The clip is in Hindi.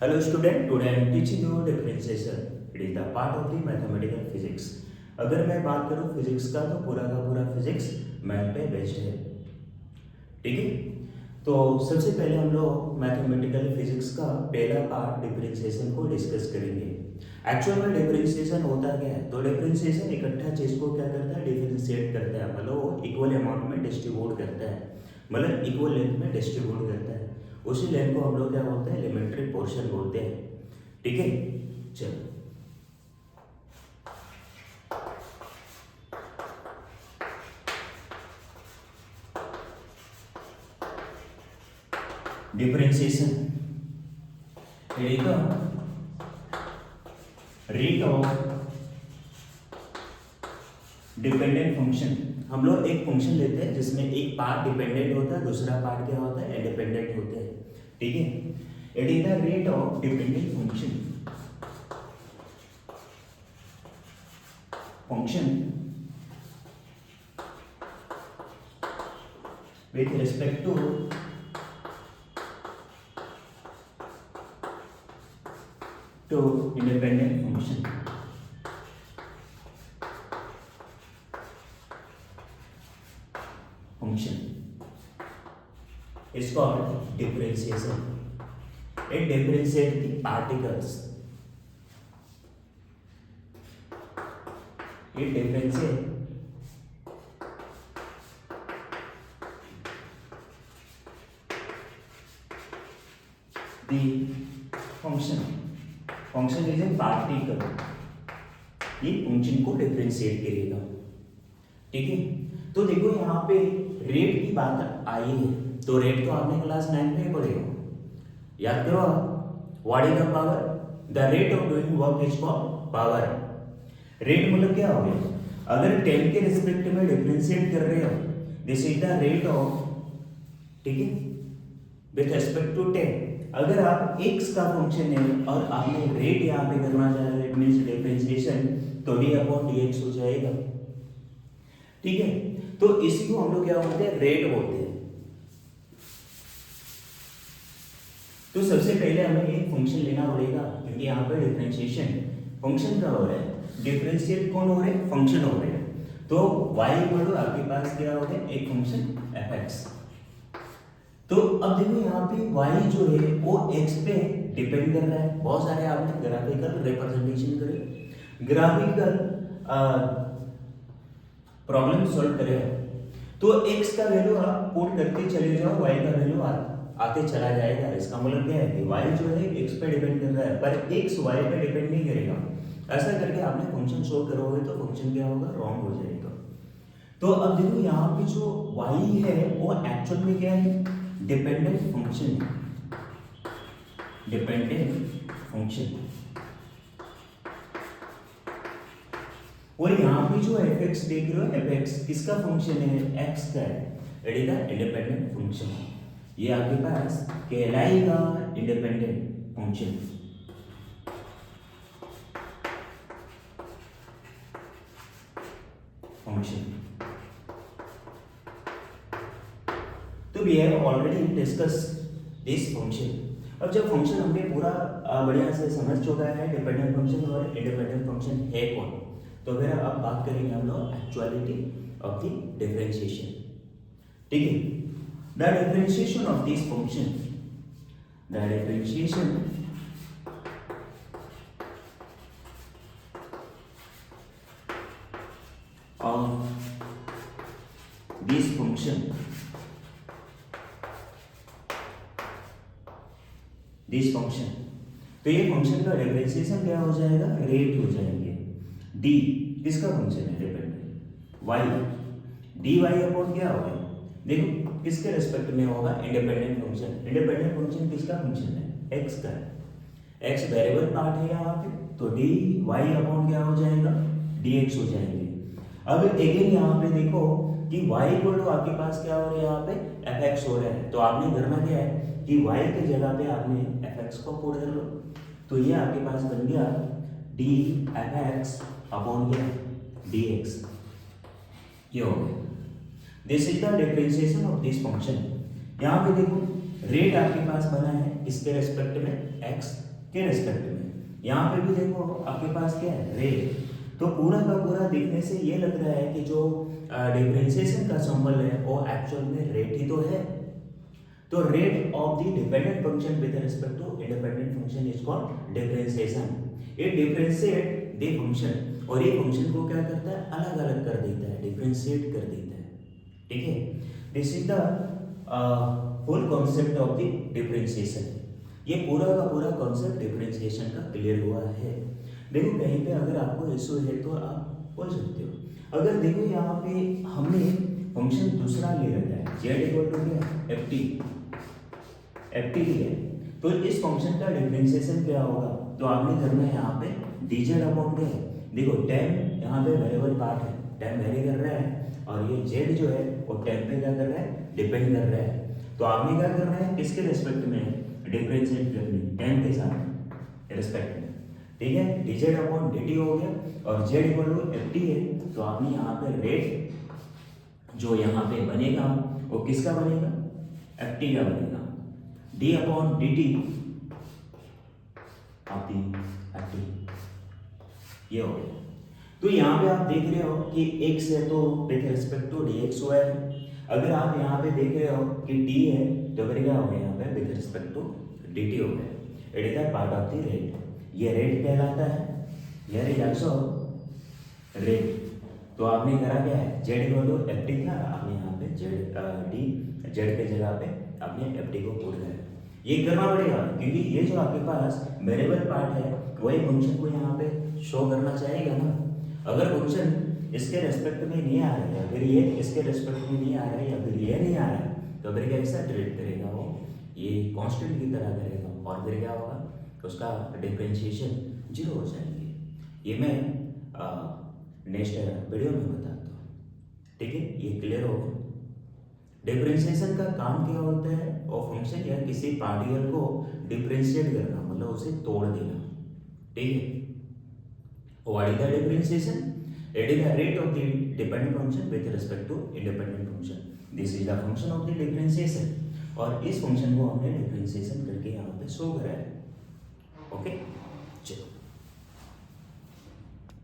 Hello student, today I am teaching you differentiation. It is the part of the mathematical physics. अगर मैं बात करूँ फिजिक्स का तो पूरा का पूरा फिजिक्स मैथ पे बेस्ड है, ठीक है। तो सबसे पहले हम लोग मैथमेटिकल फिजिक्स का पहला पार्ट डिफरेंशिएशन को डिस्कस करेंगे। एक्चुअल में डिफरेंशिएशन होता क्या है? तो डिफरेंशिएशन इकट्ठा चीज को क्या करता है? डिफरेंशिएट करता है, मतलब वो इक्वल अमाउंट में डिस्ट्रीब्यूट करता है, मतलब इक्वल लेंथ में डिस्ट्रीब्यूट करता है। उसी लेंथ को हम लोग क्या बोलते हैं? एलिमेंट्री पोर्शन बोलते हैं, ठीक है। चलो differentiation rate of dependent function. हम लोग एक फंक्शन लेते हैं जिसमें एक पार्ट डिपेंडेंट होता है, दूसरा पार्ट क्या होता है? इंडिपेंडेंट होता है, ठीक है। It is the rate of dependent function with respect to independent function is called differentiation. It differentiates the particles. It differentiates the function. Function is a particle. ये फंक्शन को डिफरेंशिएट करेगा, ठीक है। तो देखो यहाँ पे रेट की बात आई है, तो रेट तो आपने क्लास 9 में पढ़े हो, याद करो आप। What is the power? The rate of doing work is called power. Rate मतलब क्या हो गया? अगर 10 के रिस्पेक्ट में डिफरेंशिएट कर रहे हो, this is the rate of, ठीक है, विथ रिस्पेक्ट टू 10। अगर आप x का फंक्शन है और आपने रेट यहाँ पे करना चाह रहे, इट मींस डिफरेंशिएशन, तो d अपॉन dx हो जाएगा, ठीक है। तो इसी को हम लोग क्या बोलते हैं? रेट बोलते हैं। तो सबसे पहले हमें एक फंक्शन लेना पड़ेगा, क्योंकि यहाँ पे डिफरेंशिएशन फंक्शन का हो रहा है, डिफरेंशिएट कौन हो रहे हैं? फंक्शन हो रहे हैं। तो y इक्वल आपके पास क्या हो गया? एक फंक्शन fx। तो अब देखो यहाँ पे y जो है वो x पे डिपेंड कर रहा है। बहुत सारे आपने ग्राफिकल रिप्रेजेंटेशन करे, ग्राफिकल प्रॉब्लम सॉल्व करे, तो x का वैल्यू आप पुट करते चले जाओ, y का वैल्यू आते चला जाएगा। इसका मतलब क्या है कि y जो है x पे डिपेंड कर रहा है, पर x y पे डिपेंड नहीं करेगा। ऐसा करके आपने फंक्शन सोल्व करोगे तो फंक्शन क्या होगा? रॉन्ग हो जाएगा। तो अब देखो यहाँ पे जो y है वो एक्चुअल में क्या है? Dependent function, dependent function. और यहाँ पे जो fx देख रहे हो, fx किसका फंक्शन है? x का है। It is the independent function. ये आपके पास कहलाएगा इंडिपेंडेंट फंक्शन। तो we have already discussed this function. अब जब फंक्शन हमने पूरा बढ़िया से समझ चुका है डिपेंडेंट फंक्शन और इंडिपेंडेंट फंक्शन है कौन, तो फिर अब बात करेंगे हम लोग एक्चुअलिटी ऑफ द डिफरेंशिएशन, ठीक है। The differentiation of this function, the differentiation of this function, this function, तो ये फंक्शन का डिफरेंशिएशन क्या हो जाएगा? रेट हो जाएंगे। d किसका फंक्शन है? डिपेंडेंट y, dy अपॉन क्या होगा? देखो किसके रिस्पेक्ट में होगा? Independent function. इंडिपेंडेंट फंक्शन किसका फंक्शन है? x का। x वेरिएबल पार्ट है यहाँ पे, तो dy अपॉन क्या हो जाएगा? dx हो जाएंगे। अब अगेन यहाँ पे देखो कि y इक्वल टू आपके पास क्या हो रहा है? यहाँ पे fx हो रहा है, तो आपने करना क्या है कि y के जगह पे आपने fx को पुट कर लो, तो ये आपके पास बन गया dfx अपॉन क्या? dx। ये हो गया। This is the differentiation of this function. यहाँ पे देखो रेट आपके पास बना है किसके रेस्पेक्ट में, एक्स के रेस्पेक्ट में। यहाँ पे भी देखो आपके पास क्या है, रेट। तो पूरा का पूरा देखने से ये लग रहा है कि जो डिफरेंशिएशन का सिंबल है वो एक्चुअल में रेट ही तो है। तो rate of the dependent function with respect to independent function is called differentiation. It differentiate the function, और ये फंक्शन को क्या करता है, अलग अलग कर देता है, डिफरेंशिएट कर देता है। ठीक है, this is the full concept of the differentiation. ये पूरा का पूरा कॉन्सेप्ट डिफरेंशिएशन का क्लियर हुआ है। देखो कहीं पे अगर आपको इशू है तो आप बोल सकते हो। अगर देखो यहाँ पे हमने फंक्शन दूसरा ले रखा है, z इक्वल टू क्या, एफ टी है, तो इस फंक्शन का डिफरेंशिएशन क्या होगा, तो आपने करना है यहाँ पे dz अपॉन क्या है। देखो टाइम यहाँ पे वेरिएबल पार्ट है, टाइम वेरी कर रहा है, और ये z जो है वो टाइम पे क्या कर रहा है, डिपेंड कर रहा है। तो आपने क्या करना है, किसके रेस्पेक्ट में डिफरेंशिएट करनी, टाइम के साथ रेस्पेक्ट में। ठीक है, dz अपॉन dt हो गया, और z equal to F T है, तो आपने यहाँ पे रेट जो यहाँ पे बनेगा वो किसका बनेगा, एफ टी का बनेगा। d अपॉन डी टी आपकी एफ टी, ये हो गया। तो यहाँ पे आप देख रहे हो कि x है तो विथ रिस्पेक्ट टू dx हुआ है। अगर आप यहाँ पे देख रहे हो कि t है तो फिर क्या हो गया, यहाँ पे विथ रिस्पेक्ट टू dt हो गया। It is the part of the rate, ये रेट कहलाता है, हियर इज आल्सो रेट। तो आपने करा क्या है, z equal to F T था, आपने यहाँ पे z के जगह पे आपने एफ टी को पुट करा। ये करना पड़ेगा क्योंकि ये जो आपके पास वेरिएबल पार्ट है वही फंक्शन को यहाँ पे शो करना चाहेगा ना। अगर फंक्शन इसके रेस्पेक्ट में नहीं आ रहा है, या फिर ये इसके रेस्पेक्ट में नहीं आ रहा है, या फिर ये नहीं आ रहा है, तो फिर कैसा ट्रीट करेगा वो, ये कांस्टेंट की तरह करेगा, और फिर क्या होगा, उसका डिफरेंशिएशन जीरो हो जाएंगे। ये मैं नेक्स्ट वीडियो में बताता हूँ। ठीक है, ये क्लियर हो गया। डिफरेंशिएशन का काम क्या होता है, और फंक्शन या किसी पार्टिकल को डिफरेंशिएट करना, मतलब उसे तोड़ देना। ठीक है, what is the differentiation, it is the rate of the dependent function with respect to independent function. This is the function of the differentiation, और इस फंक्शन को हमने डिफरेंशिएशन करके यहाँ पे शो करा है। ओके।